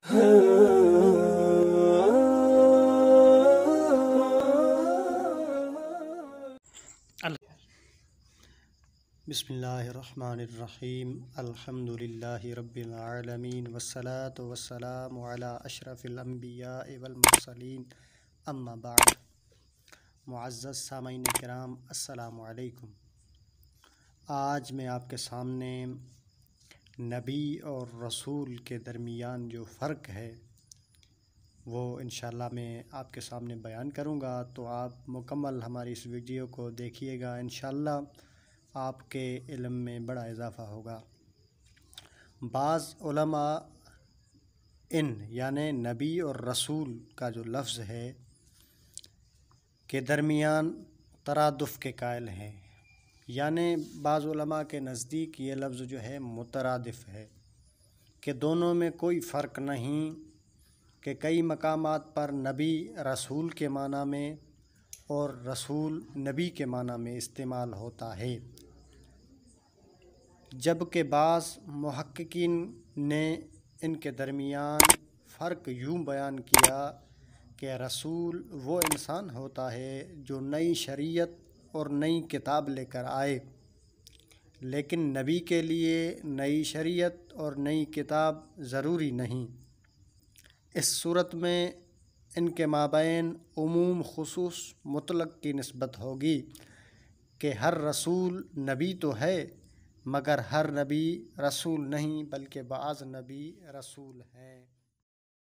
بسم اللہ الرحمن الرحیم الحمد للہ رب العالمین والصلاة والسلام علی اشرف الانبیاء والمرسلین اما بعد۔ معزز سامعین کرام، السلام علیکم۔ آج میں آپ کے سامنے نبی اور رسول کے درمیان جو فرق ہے وہ انشاءاللہ میں آپ کے سامنے بیان کروں گا، تو آپ مکمل ہماری اس ویڈیو کو دیکھیے گا، انشاءاللہ آپ کے علم میں بڑا اضافہ ہوگا۔ بعض علماء ان یعنی نبی اور رسول کا جو لفظ ہے کے درمیان ترادف کے قائل ہیں، یعنی بعض علماء کے نزدیک یہ لفظ جو ہے مترادف ہے کہ دونوں میں کوئی فرق نہیں، کہ کئی مقامات پر نبی رسول کے معنی میں اور رسول نبی کے معنی میں استعمال ہوتا ہے، جبکہ بعض محققین نے ان کے درمیان فرق یوں بیان کیا کہ رسول وہ انسان ہوتا ہے جو نئی شریعت اور نئی کتاب لے کر آئے، لیکن نبی کے لیے نئی شریعت اور نئی کتاب ضروری نہیں۔ اس صورت میں ان کے مابین عموم خصوص مطلق کی نسبت ہوگی کہ ہر رسول نبی تو ہے مگر ہر نبی رسول نہیں، بلکہ بعض نبی رسول ہیں۔